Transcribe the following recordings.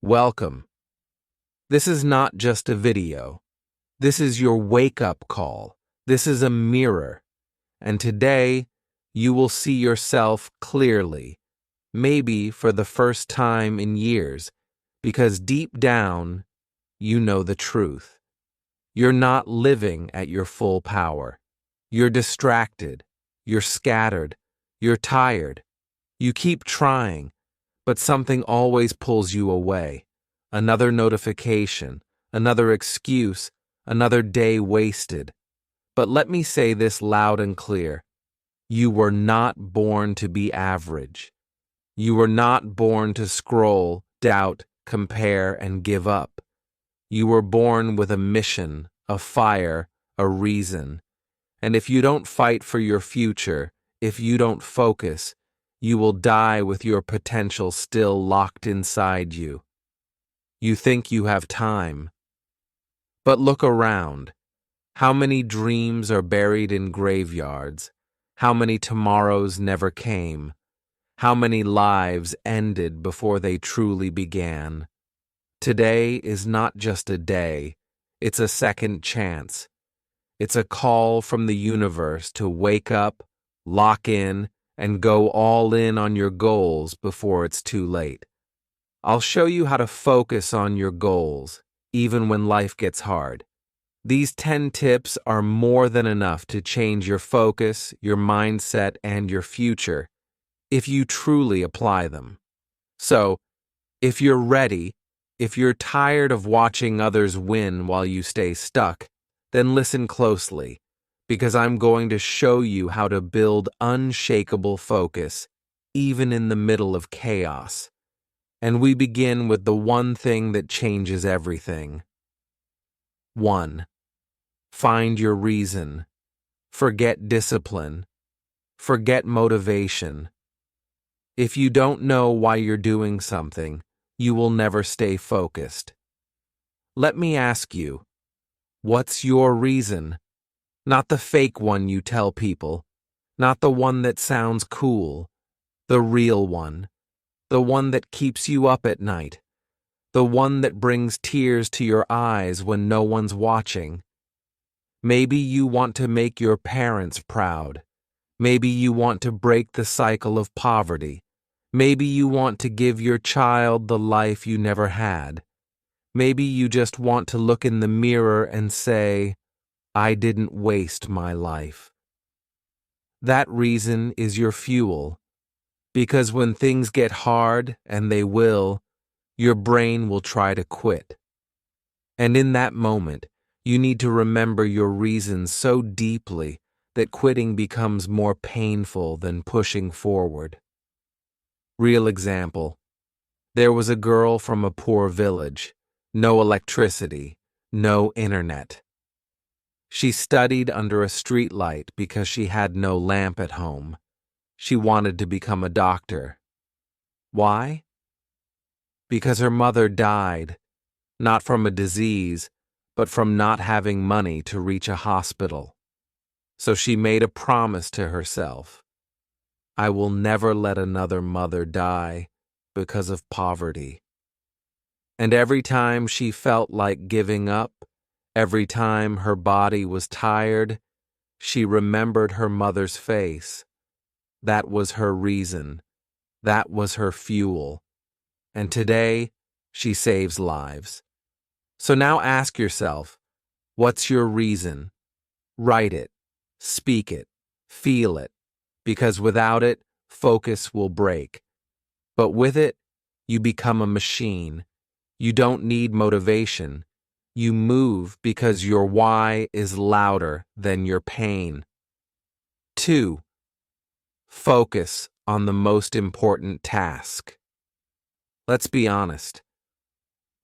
Welcome. This is not just a video. This is your wake-up call. This is a mirror. And today, you will see yourself clearly, maybe for the first time in years, because deep down, you know the truth. You're not living at your full power. You're distracted. You're scattered. You're tired. You keep trying, but something always pulls you away. Another notification, another excuse, another day wasted. But let me say this loud and clear. You were not born to be average. You were not born to scroll, doubt, compare, and give up. You were born with a mission, a fire, a reason. And if you don't fight for your future, if you don't focus, you will die with your potential still locked inside you. You think you have time. But look around. How many dreams are buried in graveyards? How many tomorrows never came? How many lives ended before they truly began? Today is not just a day, it's a second chance. It's a call from the universe to wake up, lock in, and go all in on your goals before it's too late. I'll show you how to focus on your goals, even when life gets hard. These 10 tips are more than enough to change your focus, your mindset, and your future, if you truly apply them. So, if you're ready, if you're tired of watching others win while you stay stuck, then listen closely, because I'm going to show you how to build unshakable focus, even in the middle of chaos. And we begin with the one thing that changes everything. 1. Find your reason. Forget discipline. Forget motivation. If you don't know why you're doing something, you will never stay focused. Let me ask you, what's your reason? Not the fake one you tell people, not the one that sounds cool, the real one, the one that keeps you up at night, the one that brings tears to your eyes when no one's watching. Maybe you want to make your parents proud. Maybe you want to break the cycle of poverty. Maybe you want to give your child the life you never had. Maybe you just want to look in the mirror and say, I didn't waste my life. That reason is your fuel, because when things get hard, and they will, your brain will try to quit. And in that moment, you need to remember your reason so deeply that quitting becomes more painful than pushing forward. Real example. There was a girl from a poor village, no electricity, no internet. She studied under a streetlight because she had no lamp at home. She wanted to become a doctor. Why? Because her mother died, not from a disease, but from not having money to reach a hospital. So she made a promise to herself. I will never let another mother die because of poverty. And every time she felt like giving up, every time her body was tired, she remembered her mother's face. That was her reason. That was her fuel. And today, she saves lives. So now ask yourself, what's your reason? Write it, speak it, feel it, because without it, focus will break. But with it, you become a machine. You don't need motivation. You move because your why is louder than your pain. 2. Focus on the most important task. Let's be honest.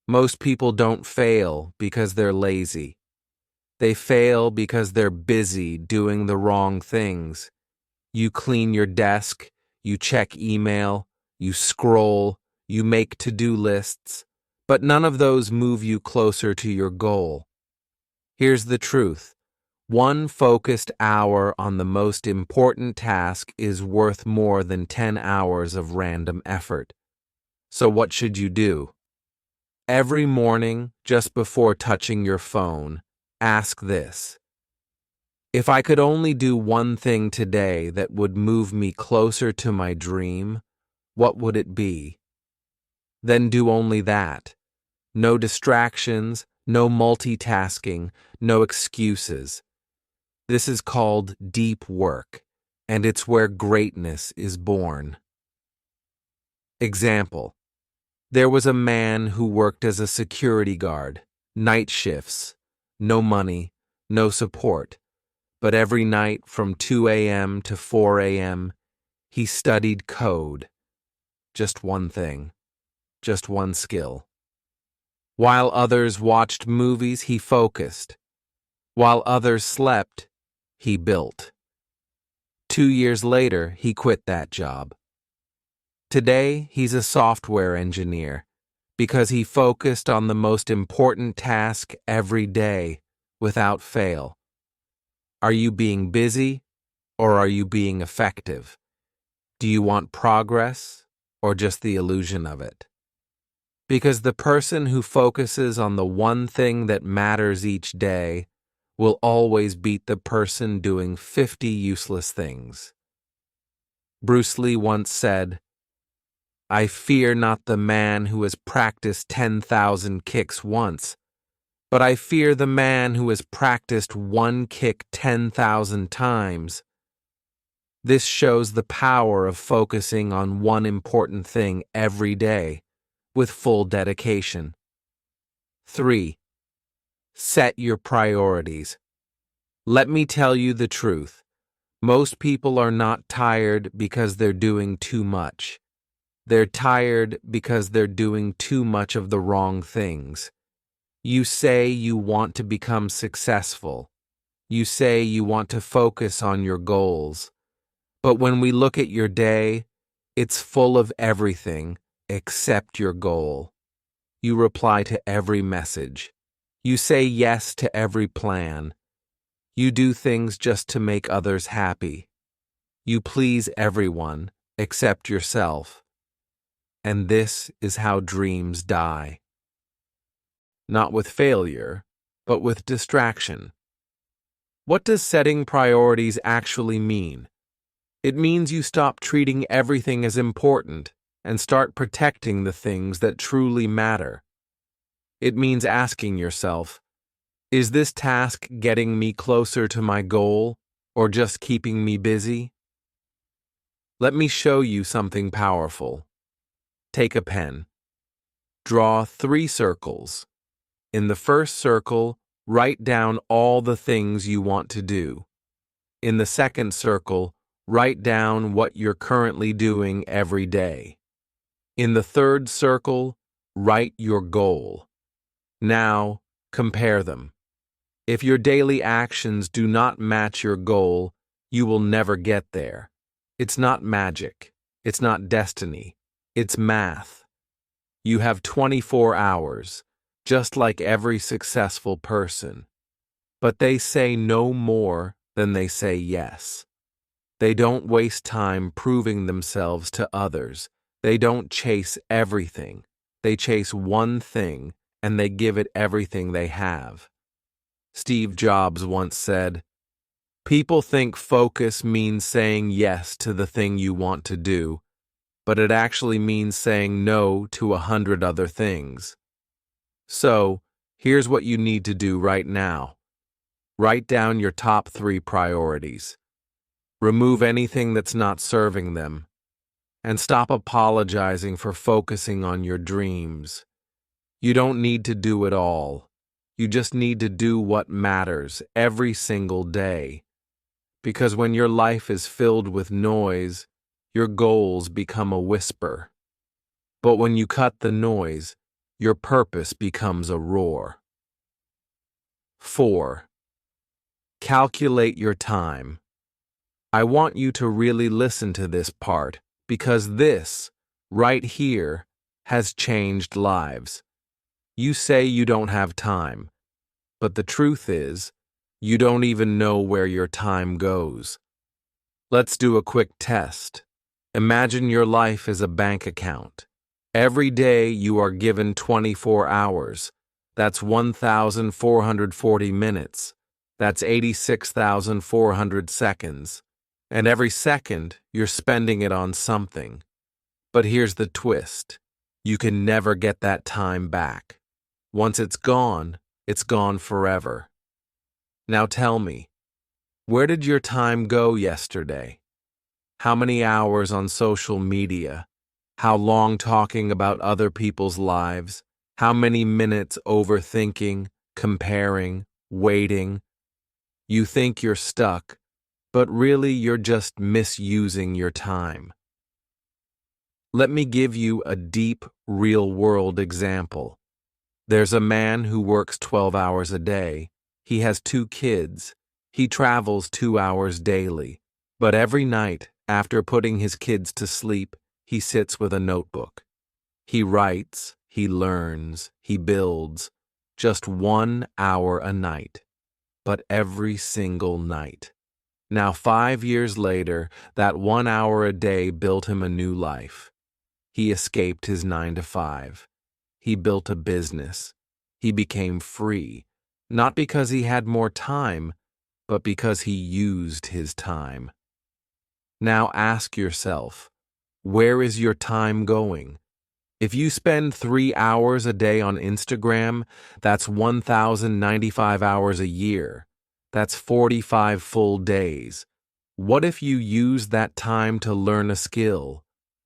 Most people don't fail because they're lazy. They fail because they're busy doing the wrong things. You clean your desk, you check email, you scroll, you make to-do lists, but none of those move you closer to your goal. Here's the truth. One focused hour on the most important task is worth more than 10 hours of random effort. So what should you do? Every morning, just before touching your phone, ask this: if I could only do one thing today that would move me closer to my dream, what would it be? Then do only that. No distractions, no multitasking, no excuses. This is called deep work, and it's where greatness is born. Example: there was a man who worked as a security guard, night shifts, no money, no support, but every night from 2 a.m. to 4 a.m., he studied code. Just one thing, just one skill. While others watched movies, he focused. While others slept, he built. 2 years later, he quit that job. Today, he's a software engineer because he focused on the most important task every day without fail. Are you being busy or are you being effective? Do you want progress or just the illusion of it? Because the person who focuses on the one thing that matters each day will always beat the person doing 50 useless things. Bruce Lee once said, "I fear not the man who has practiced 10,000 kicks once, but I fear the man who has practiced one kick 10,000 times." This shows the power of focusing on one important thing every day with full dedication. 3. Set your priorities. Let me tell you the truth. Most people are not tired because they're doing too much. They're tired because they're doing too much of the wrong things. You say you want to become successful. You say you want to focus on your goals. But when we look at your day, it's full of everything except your goal. You reply to every message. You say yes to every plan. You do things just to make others happy. You please everyone except yourself. And this is how dreams die. Not with failure, but with distraction. What does setting priorities actually mean? It means you stop treating everything as important and start protecting the things that truly matter. It means asking yourself, is this task getting me closer to my goal or just keeping me busy? Let me show you something powerful. Take a pen. Draw 3 circles. In the first circle, write down all the things you want to do. In the second circle, write down what you're currently doing every day. In the third circle, write your goal. Now, compare them. If your daily actions do not match your goal, you will never get there. It's not magic. It's not destiny. It's math. You have 24 hours, just like every successful person. But they say no more than they say yes. They don't waste time proving themselves to others. They don't chase everything. They chase one thing, and they give it everything they have. Steve Jobs once said, "People think focus means saying yes to the thing you want to do, but it actually means saying no to 100 other things." So, here's what you need to do right now. Write down your top 3 priorities. Remove anything that's not serving them. And stop apologizing for focusing on your dreams. You don't need to do it all. You just need to do what matters every single day. Because when your life is filled with noise, your goals become a whisper. But when you cut the noise, your purpose becomes a roar. 4. Calculate your time. I want you to really listen to this part, because this, right here, has changed lives. You say you don't have time, but the truth is, you don't even know where your time goes. Let's do a quick test. Imagine your life is a bank account. Every day you are given 24 hours. That's 1,440 minutes. That's 86,400 seconds. And every second, you're spending it on something. But here's the twist. You can never get that time back. Once it's gone forever. Now tell me, where did your time go yesterday? How many hours on social media? How long talking about other people's lives? How many minutes overthinking, comparing, waiting? You think you're stuck, but really you're just misusing your time. Let me give you a deep, real-world example. There's a man who works 12 hours a day. He has 2 kids. He travels 2 hours daily. But every night, after putting his kids to sleep, he sits with a notebook. He writes, he learns, he builds. Just 1 hour a night. But every single night. Now 5 years later, that 1 hour a day built him a new life. He escaped his 9 to 5. He built a business. He became free, not because he had more time, but because he used his time. Now ask yourself, where is your time going? If you spend 3 hours a day on Instagram, that's 1,095 hours a year. That's 45 full days. What if you use that time to learn a skill,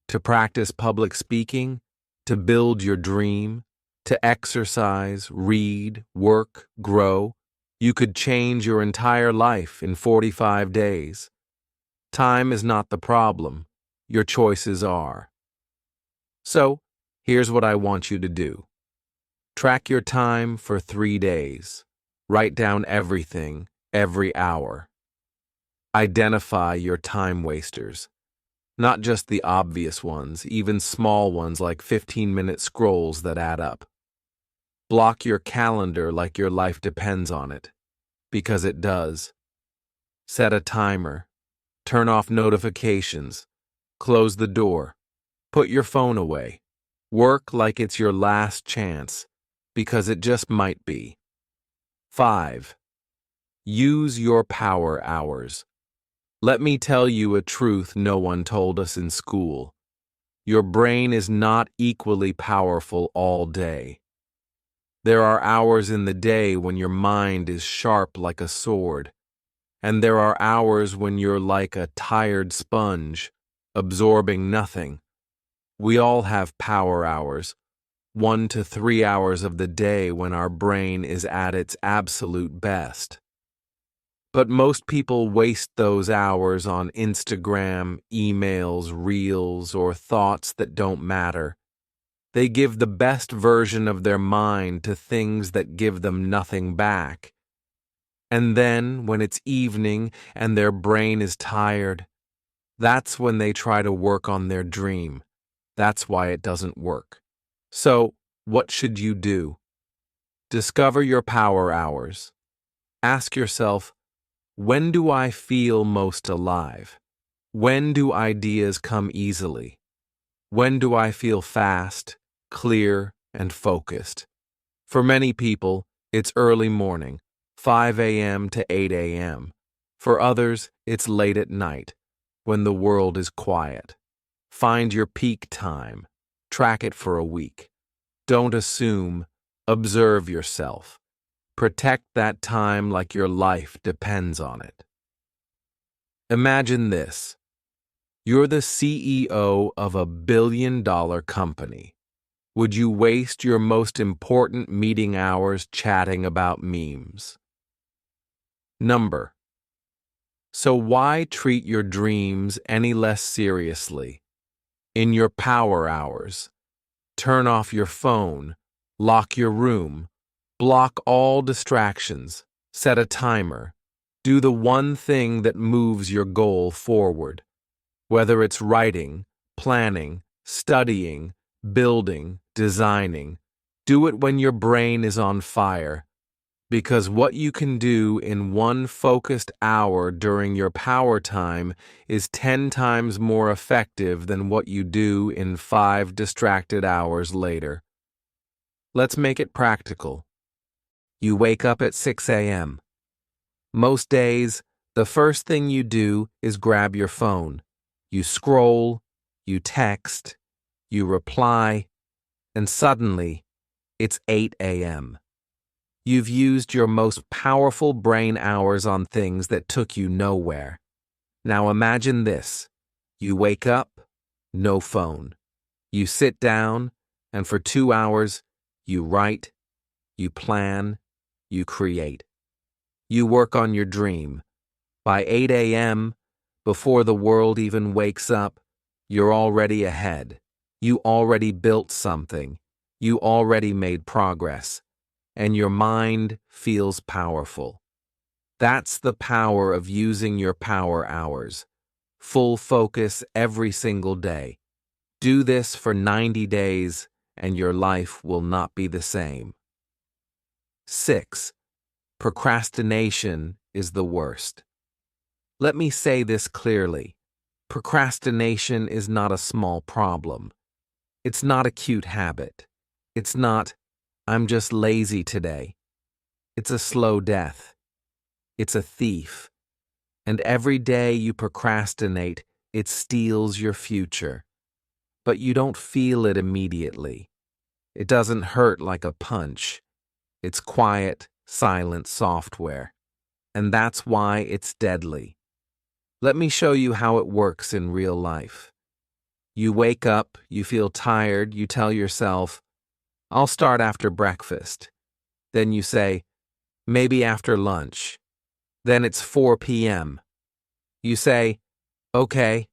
to practice public speaking, to build your dream, to exercise, read, work, grow? You could change your entire life in 45 days. Time is not the problem. Your choices are. So, here's what I want you to do. Track your time for 3 days. Write down everything, every hour. Identify your time wasters. Not just the obvious ones, even small ones like 15-minute scrolls that add up. Block your calendar like your life depends on it, because it does. Set a timer. Turn off notifications. Close the door. Put your phone away. Work like it's your last chance, because it just might be. 5. Use your power hours. Let me tell you a truth no one told us in school. Your brain is not equally powerful all day. There are hours in the day when your mind is sharp like a sword, and there are hours when you're like a tired sponge, absorbing nothing. We all have power hours, 1 to 3 hours of the day when our brain is at its absolute best. But most people waste those hours on Instagram, emails, reels, or thoughts that don't matter. They give the best version of their mind to things that give them nothing back. And then, when it's evening and their brain is tired, that's when they try to work on their dream. That's why it doesn't work. So, what should you do? Discover your power hours. Ask yourself, when do I feel most alive? When do ideas come easily? When do I feel fast, clear, and focused? For many people, it's early morning, 5 a.m. to 8 a.m. For others, it's late at night, when the world is quiet. Find your peak time. Track it for a week. Don't assume. Observe yourself. Protect that time like your life depends on it. Imagine this. You're the CEO of a billion-dollar company. Would you waste your most important meeting hours chatting about memes? Number. So why treat your dreams any less seriously? In your power hours, turn off your phone, lock your room, block all distractions, set a timer. Do the one thing that moves your goal forward. Whether it's writing, planning, studying, building, designing, do it when your brain is on fire. Because what you can do in one focused hour during your power time is 10 times more effective than what you do in 5 distracted hours later. Let's make it practical. You wake up at 6 a.m. Most days, the first thing you do is grab your phone. You scroll, you text, you reply, and suddenly, it's 8 a.m. You've used your most powerful brain hours on things that took you nowhere. Now imagine this. You wake up, no phone. You sit down, and for 2 hours, you write, you plan, you create. You work on your dream. By 8 a.m., before the world even wakes up, you're already ahead. You already built something. You already made progress. And your mind feels powerful. That's the power of using your power hours. Full focus every single day. Do this for 90 days, and your life will not be the same. 6. Procrastination is the worst. Let me say this clearly. Procrastination is not a small problem. It's not a cute habit. It's not, I'm just lazy today. It's a slow death. It's a thief. And every day you procrastinate, it steals your future. But you don't feel it immediately. It doesn't hurt like a punch. It's quiet, silent software. And that's why it's deadly. Let me show you how it works in real life. You wake up, you feel tired, you tell yourself, I'll start after breakfast. Then you say, maybe after lunch. Then it's 4 p.m. You say, okay,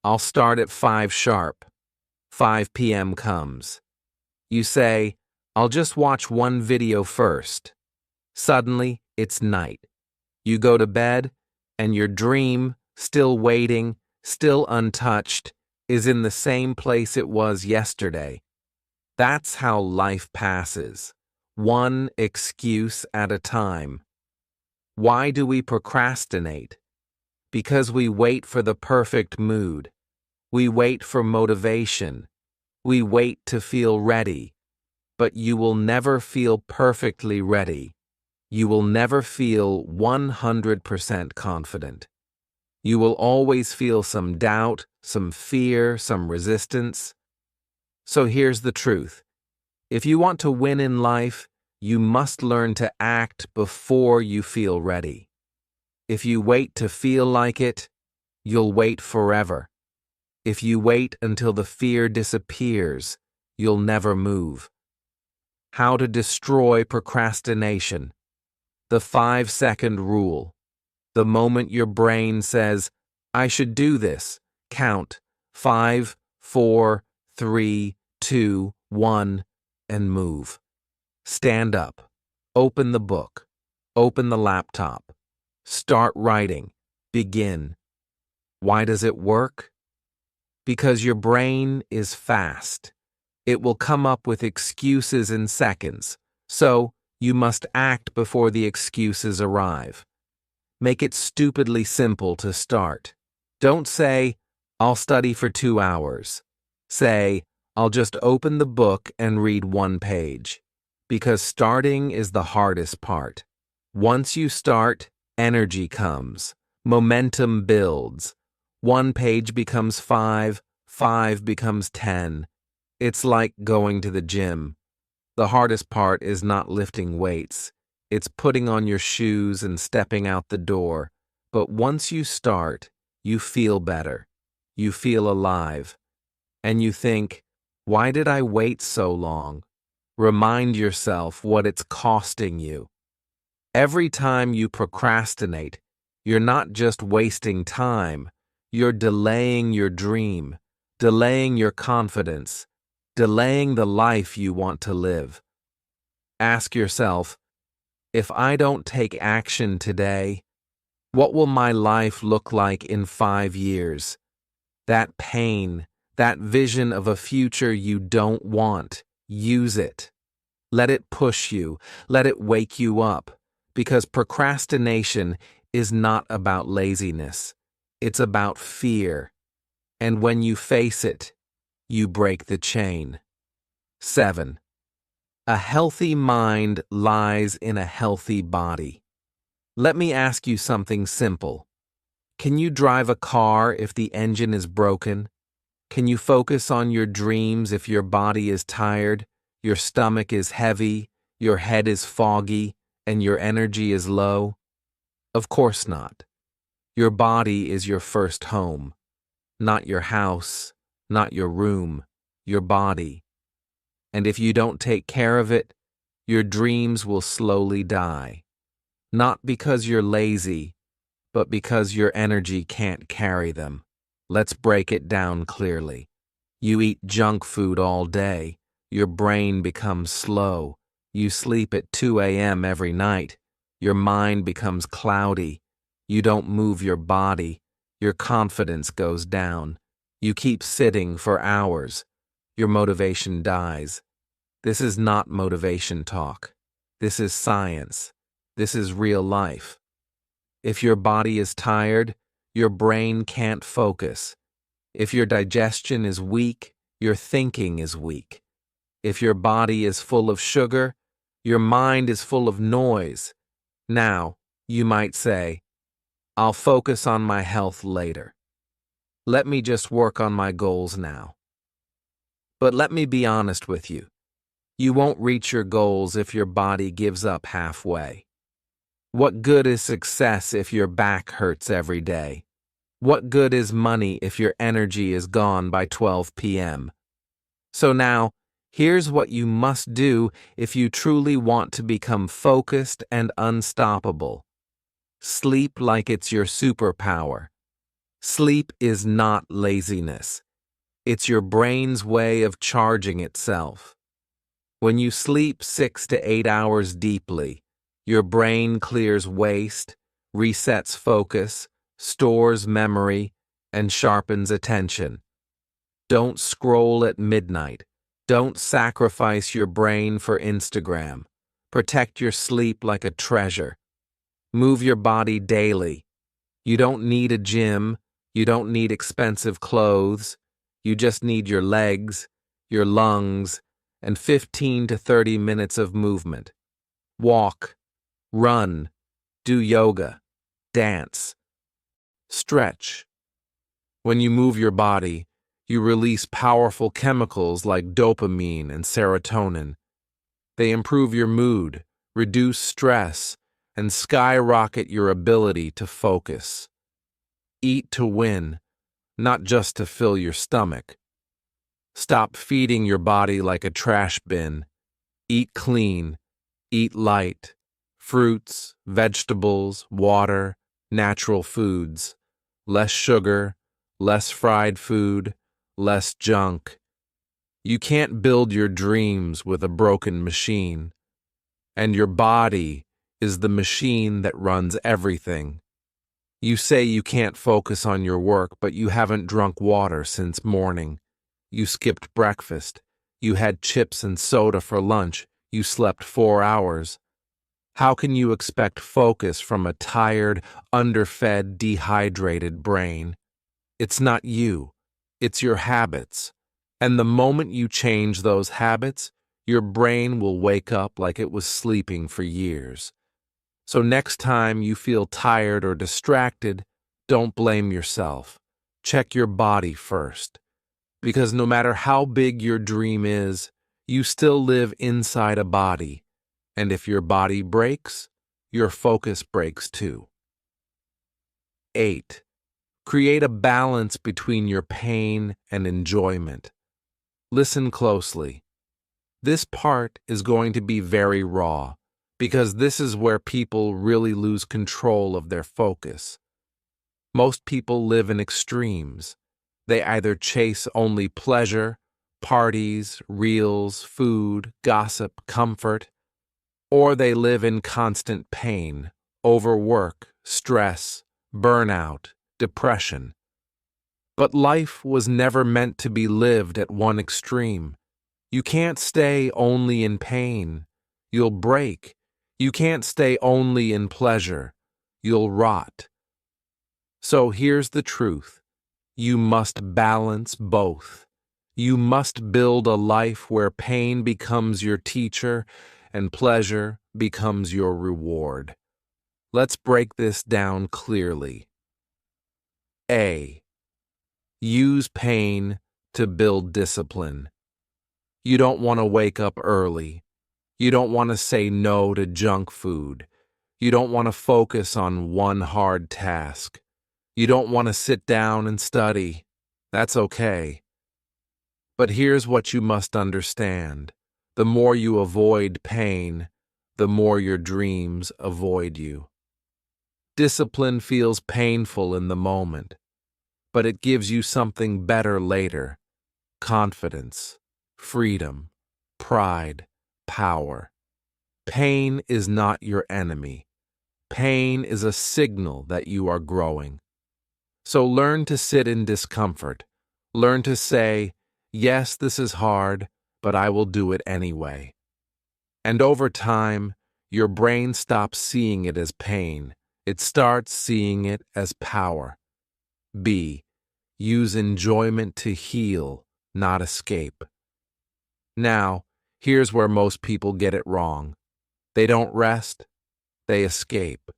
I'll start at 5 sharp. 5 p.m. comes. You say, I'll just watch one video first. Suddenly, it's night. You go to bed, and your dream, still waiting, still untouched, is in the same place it was yesterday. That's how life passes, one excuse at a time. Why do we procrastinate? Because we wait for the perfect mood. We wait for motivation. We wait to feel ready. But you will never feel perfectly ready. You will never feel 100% confident. You will always feel some doubt, some fear, some resistance. So here's the truth. If you want to win in life, you must learn to act before you feel ready. If you wait to feel like it, you'll wait forever. If you wait until the fear disappears, you'll never move. How to destroy procrastination. The 5-second rule. The moment your brain says, I should do this, count 5, 4, 3, 2, 1, and move. Stand up. Open the book. Open the laptop. Start writing. Begin. Why does it work? Because your brain is fast. It will come up with excuses in seconds, so you must act before the excuses arrive. Make it stupidly simple to start. Don't say, I'll study for 2 hours. Say, I'll just open the book and read 1 page. Because starting is the hardest part. Once you start, energy comes. Momentum builds. 1 page becomes 5, 5 becomes 10. It's like going to the gym. The hardest part is not lifting weights. It's putting on your shoes and stepping out the door. But once you start, you feel better. You feel alive. And you think, why did I wait so long? Remind yourself what it's costing you. Every time you procrastinate, you're not just wasting time. You're delaying your dream, delaying your confidence, delaying the life you want to live. Ask yourself, if I don't take action today, what will my life look like in 5 years? That pain, that vision of a future you don't want, use it. Let it push you. Let it wake you up. Because procrastination is not about laziness. It's about fear. And when you face it, you break the chain. 7. A healthy mind lies in a healthy body. Let me ask you something simple. Can you drive a car if the engine is broken? Can you focus on your dreams if your body is tired, your stomach is heavy, your head is foggy, and your energy is low? Of course not. Your body is your first home. Not your house, not your room, your body. And if you don't take care of it, your dreams will slowly die. Not because you're lazy, but because your energy can't carry them. Let's break it down clearly. You eat junk food all day. Your brain becomes slow. You sleep at 2 a.m. every night. Your mind becomes cloudy. You don't move your body. Your confidence goes down. You keep sitting for hours. Your motivation dies. This is not motivation talk. This is science. This is real life. If your body is tired, your brain can't focus. If your digestion is weak, your thinking is weak. If your body is full of sugar, your mind is full of noise. Now, you might say, I'll focus on my health later. Let me just work on my goals now. But let me be honest with you. You won't reach your goals if your body gives up halfway. What good is success if your back hurts every day? What good is money if your energy is gone by 12 p.m.? So now, here's what you must do if you truly want to become focused and unstoppable. Sleep like it's your superpower. Sleep is not laziness. It's your brain's way of charging itself. When you sleep 6 to 8 hours deeply, your brain clears waste, resets focus, stores memory, and sharpens attention. Don't scroll at midnight. Don't sacrifice your brain for Instagram. Protect your sleep like a treasure. Move your body daily. You don't need a gym. You don't need expensive clothes. You just need your legs, your lungs, and 15 to 30 minutes of movement. Walk, run, do yoga, dance, stretch. When you move your body, you release powerful chemicals like dopamine and serotonin. They improve your mood, reduce stress, and skyrocket your ability to focus. Eat to win, not just to fill your stomach. Stop feeding your body like a trash bin. Eat clean, eat light, fruits, vegetables, water, natural foods, less sugar, less fried food, less junk. You can't build your dreams with a broken machine, and your body is the machine that runs everything. You say you can't focus on your work, but you haven't drunk water since morning. You skipped breakfast. You had chips and soda for lunch. You slept 4 hours. How can you expect focus from a tired, underfed, dehydrated brain? It's not you. It's your habits. And the moment you change those habits, your brain will wake up like it was sleeping for years. So next time you feel tired or distracted, don't blame yourself. Check your body first. Because no matter how big your dream is, you still live inside a body. And if your body breaks, your focus breaks too. 8. Create a balance between your pain and enjoyment. Listen closely. This part is going to be very raw, because this is where people really lose control of their focus. Most people live in extremes. They either chase only pleasure, parties, reels, food, gossip, comfort, or they live in constant pain, overwork, stress, burnout, depression. But life was never meant to be lived at one extreme. You can't stay only in pain. You'll break. You can't stay only in pleasure. You'll rot. So here's the truth. You must balance both. You must build a life where pain becomes your teacher and pleasure becomes your reward. Let's break this down clearly. A. Use pain to build discipline. You don't want to wake up early. You don't want to say no to junk food. You don't want to focus on one hard task. You don't want to sit down and study. That's okay. But here's what you must understand. The more you avoid pain, the more your dreams avoid you. Discipline feels painful in the moment, but it gives you something better later. Confidence, freedom, pride, power. Pain is not your enemy. Pain is a signal that you are growing. So learn to sit in discomfort. Learn to say, yes, this is hard, but I will do it anyway. And over time, your brain stops seeing it as pain. It starts seeing it as power. B. Use enjoyment to heal, not escape. Now, here's where most people get it wrong. They don't rest, they escape.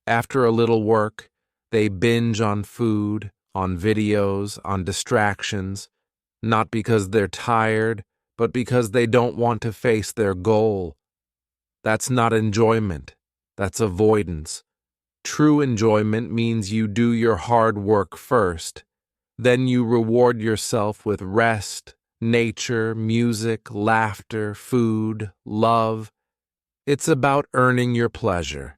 After a little work, they binge on food, on videos, on distractions, not because they're tired, but because they don't want to face their goal. That's not enjoyment, that's avoidance. True enjoyment means you do your hard work first, then you reward yourself with rest, nature, music, laughter, food, love. It's about earning your pleasure.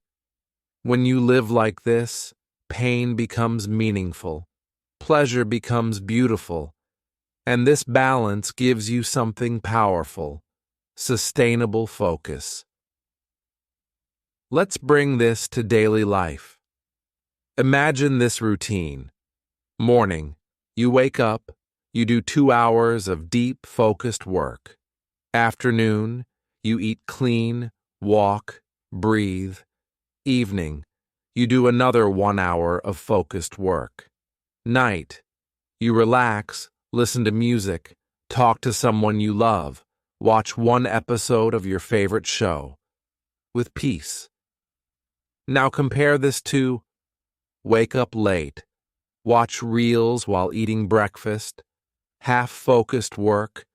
When you live like this, pain becomes meaningful, pleasure becomes beautiful, and this balance gives you something powerful, sustainable focus. Let's bring this to daily life. Imagine this routine. Morning, you wake up, you do 2 hours of deep, focused work. Afternoon, you eat clean, walk, breathe. Evening, you do another 1 hour of focused work. Night, you relax, listen to music, talk to someone you love, watch one episode of your favorite show. With peace. Now compare this to wake up late, watch reels while eating breakfast, half-focused work,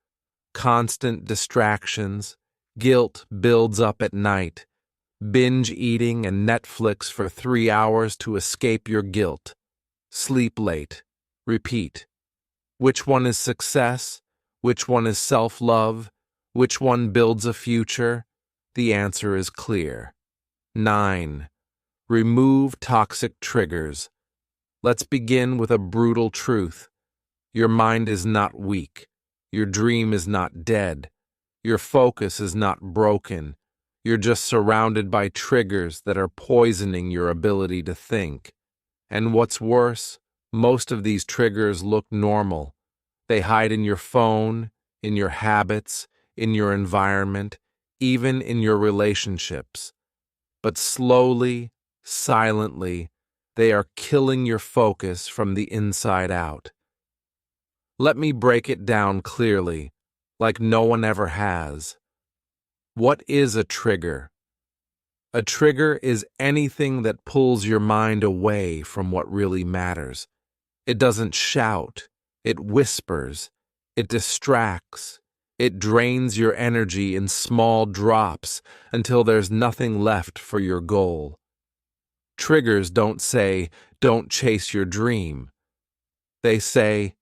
constant distractions, guilt builds up at night, binge eating and Netflix for 3 hours to escape your guilt, sleep late, repeat. Which one is success? Which one is self-love? Which one builds a future? The answer is clear. 9. Remove toxic triggers. Let's begin with a brutal truth. Your mind is not weak. Your dream is not dead. Your focus is not broken. You're just surrounded by triggers that are poisoning your ability to think. And what's worse, most of these triggers look normal. They hide in your phone, in your habits, in your environment, even in your relationships. But slowly, silently, they are killing your focus from the inside out. Let me break it down clearly, like no one ever has. What is a trigger? A trigger is anything that pulls your mind away from what really matters. It doesn't shout, it whispers, it distracts, it drains your energy in small drops until there's nothing left for your goal. Triggers don't say, don't chase your dream. They say,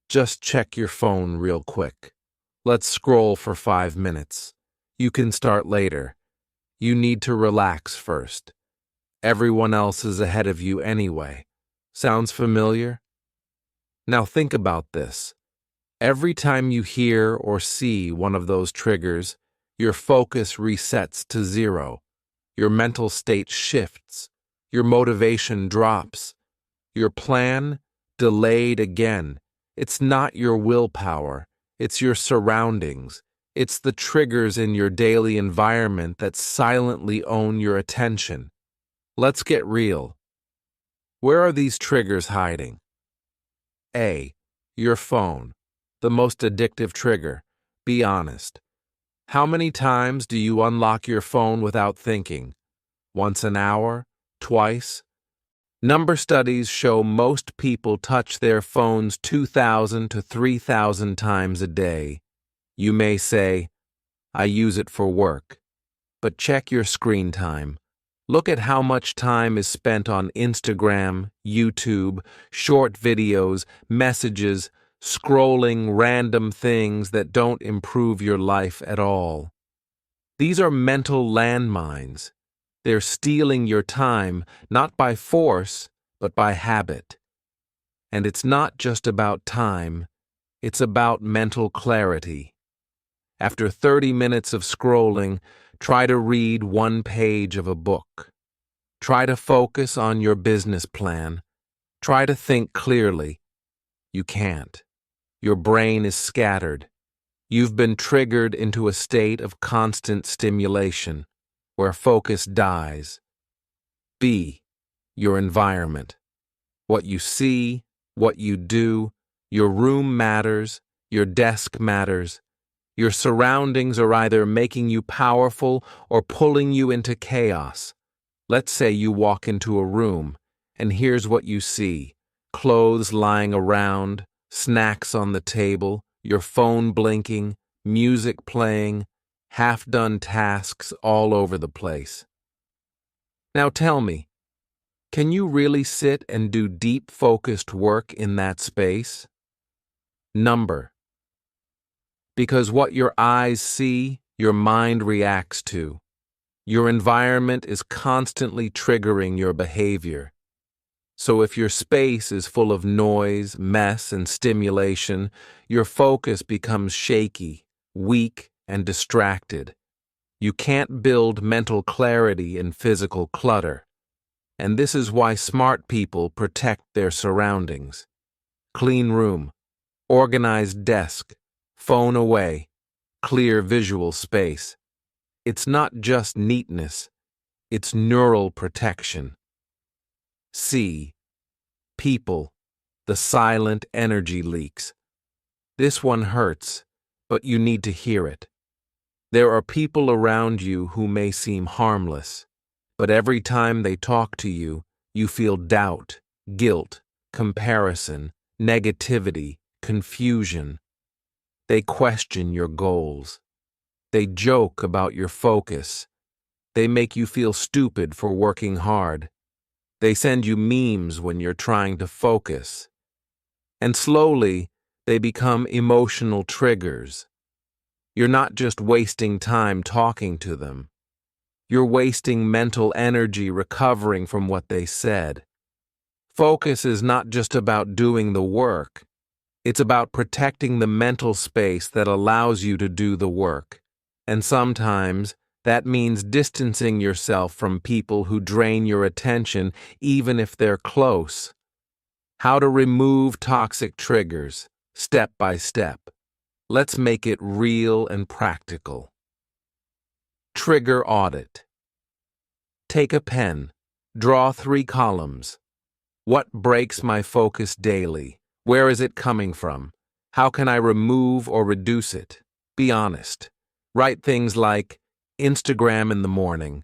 just check your phone real quick. Let's scroll for 5 minutes. You can start later. You need to relax first. Everyone else is ahead of you anyway. Sounds familiar? Now think about this. Every time you hear or see one of those triggers, your focus resets to 0. Your mental state shifts. Your motivation drops. Your plan, delayed again. It's not your willpower. It's your surroundings. It's the triggers in your daily environment that silently own your attention. Let's get real. Where are these triggers hiding? A. Your phone, the most addictive trigger. Be honest. How many times do you unlock your phone without thinking? Once an hour? Twice? Number studies show most people touch their phones 2,000 to 3,000 times a day. You may say, I use it for work. But check your screen time. Look at how much time is spent on Instagram, YouTube, short videos, messages, scrolling random things that don't improve your life at all. These are mental landmines. They're stealing your time, not by force, but by habit. And it's not just about time, it's about mental clarity. After 30 minutes of scrolling, try to read one page of a book. Try to focus on your business plan. Try to think clearly. You can't. Your brain is scattered. You've been triggered into a state of constant stimulation, where focus dies. B. Your environment. What you see, what you do, your room matters, your desk matters. Your surroundings are either making you powerful or pulling you into chaos. Let's say you walk into a room, and here's what you see: clothes lying around, snacks on the table, your phone blinking, music playing, half-done tasks all over the place. Now tell me, can you really sit and do deep, focused work in that space? Number. Because what your eyes see, your mind reacts to. Your environment is constantly triggering your behavior. So if your space is full of noise, mess, and stimulation, your focus becomes shaky, weak, and distracted. You can't build mental clarity in physical clutter. And this is why smart people protect their surroundings. Clean room, organized desk, phone away, clear visual space. It's not just neatness, it's neural protection. C. People, the silent energy leaks. This one hurts, but you need to hear it. There are people around you who may seem harmless, but every time they talk to you, you feel doubt, guilt, comparison, negativity, confusion. They question your goals. They joke about your focus. They make you feel stupid for working hard. They send you memes when you're trying to focus. And slowly, they become emotional triggers. You're not just wasting time talking to them. You're wasting mental energy recovering from what they said. Focus is not just about doing the work. It's about protecting the mental space that allows you to do the work. And sometimes, that means distancing yourself from people who drain your attention, even if they're close. How to remove toxic triggers, step by step. Let's make it real and practical. Trigger audit. Take a pen. Draw 3 columns. What breaks my focus daily? Where is it coming from? How can I remove or reduce it? Be honest. Write things like Instagram in the morning,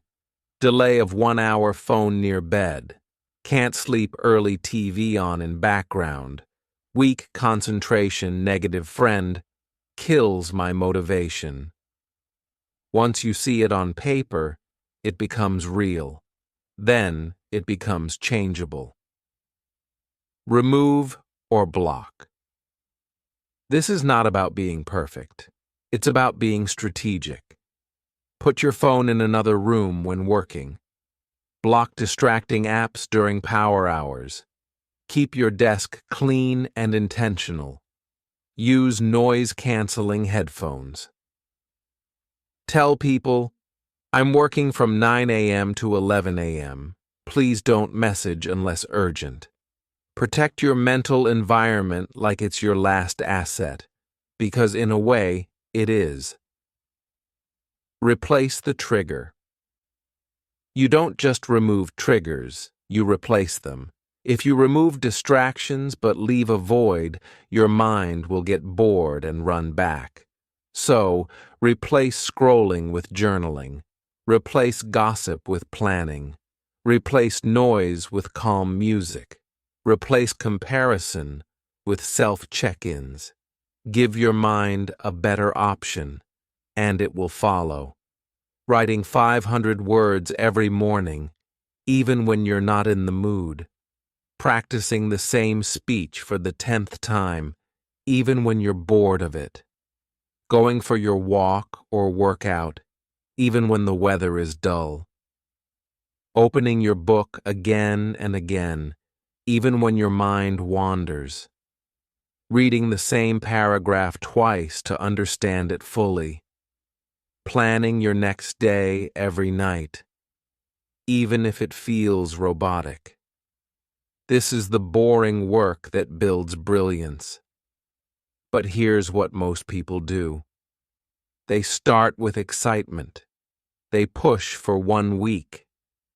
delay of 1 hour phone near bed, can't sleep early TV on in background, weak concentration negative friend, kills my motivation. Once you see it on paper, it becomes real. Then it becomes changeable. Remove or block. This is not about being perfect. It's about being strategic. Put your phone in another room when working. Block distracting apps during power hours. Keep your desk clean and intentional. Use noise-canceling headphones. Tell people, I'm working from 9 a.m. to 11 a.m. Please don't message unless urgent. Protect your mental environment like it's your last asset, because in a way, it is. Replace the trigger. You don't just remove triggers, you replace them. If you remove distractions but leave a void, your mind will get bored and run back. So, replace scrolling with journaling. Replace gossip with planning. Replace noise with calm music. Replace comparison with self-check-ins. Give your mind a better option, and it will follow. Writing 500 words every morning, even when you're not in the mood. Practicing the same speech for the 10th time, even when you're bored of it. Going for your walk or workout, even when the weather is dull. Opening your book again and again, even when your mind wanders. Reading the same paragraph twice to understand it fully. Planning your next day every night, even if it feels robotic. This is the boring work that builds brilliance. But here's what most people do. They start with excitement. They push for 1 week,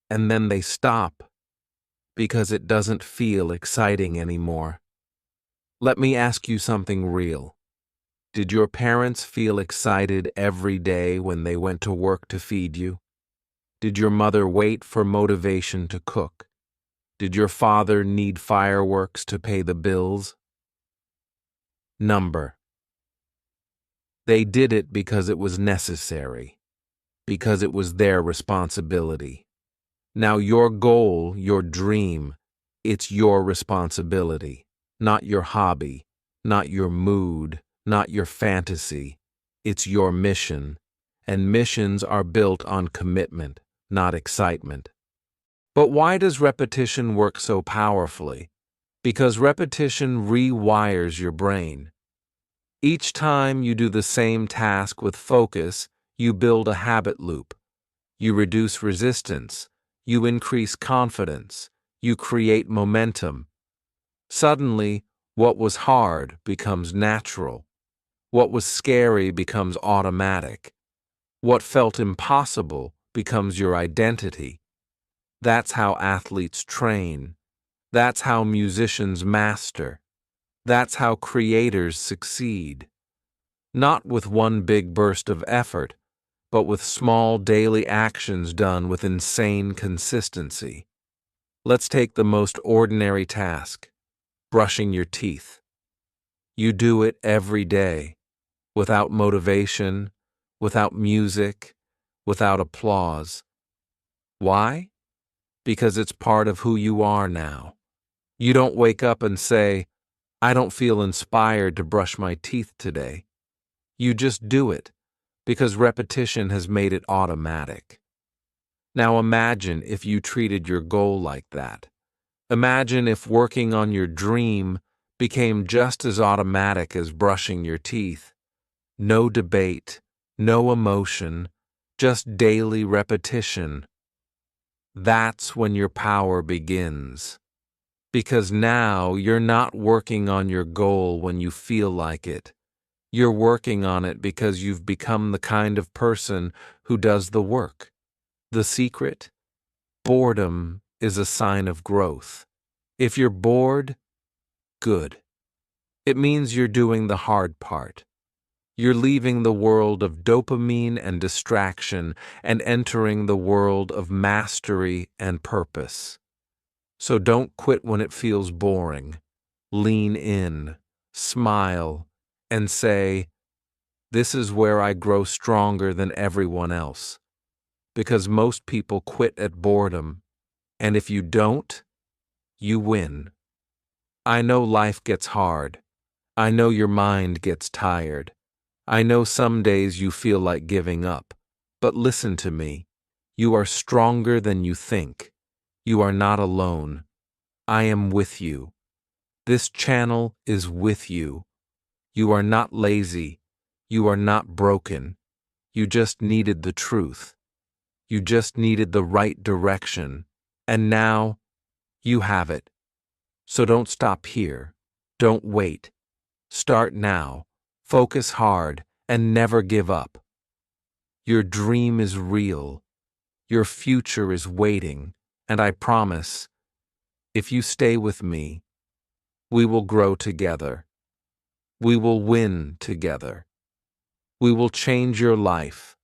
and then they stop because it doesn't feel exciting anymore. Let me ask you something real. Did your parents feel excited every day when they went to work to feed you? Did your mother wait for motivation to cook? Did your father need fireworks to pay the bills? Number. They did it because it was necessary, because it was their responsibility. Now your goal, your dream, it's your responsibility, not your hobby, not your mood, not your fantasy. It's your mission, and missions are built on commitment, not excitement. But why does repetition work so powerfully? Because repetition rewires your brain. Each time you do the same task with focus, you build a habit loop. You reduce resistance. You increase confidence. You create momentum. Suddenly, what was hard becomes natural. What was scary becomes automatic. What felt impossible becomes your identity. That's how athletes train. That's how musicians master. That's how creators succeed. Not with one big burst of effort, but with small daily actions done with insane consistency. Let's take the most ordinary task, brushing your teeth. You do it every day, without motivation, without music, without applause. Why? Because it's part of who you are now. You don't wake up and say, I don't feel inspired to brush my teeth today. You just do it, because repetition has made it automatic. Now imagine if you treated your goal like that. Imagine if working on your dream became just as automatic as brushing your teeth. No debate, no emotion, just daily repetition. That's when your power begins. Because now you're not working on your goal when you feel like it. You're working on it because you've become the kind of person who does the work. The secret? Boredom is a sign of growth. If you're bored, good. It means you're doing the hard part. You're leaving the world of dopamine and distraction and entering the world of mastery and purpose. So don't quit when it feels boring. Lean in, smile, and say, this is where I grow stronger than everyone else. Because most people quit at boredom, and if you don't, you win. I know life gets hard. I know your mind gets tired. I know some days you feel like giving up. But listen to me. You are stronger than you think. You are not alone. I am with you. This channel is with you. You are not lazy. You are not broken. You just needed the truth. You just needed the right direction. And now, you have it. So don't stop here. Don't wait. Start now. Focus hard and never give up. Your dream is real. Your future is waiting, and I promise, if you stay with me, we will grow together. We will win together. We will change your life,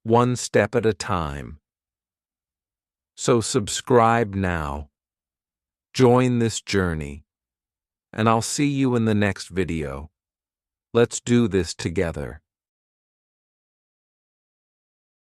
one step at a time. So subscribe now. Join this journey, and I'll see you in the next video. Let's do this together.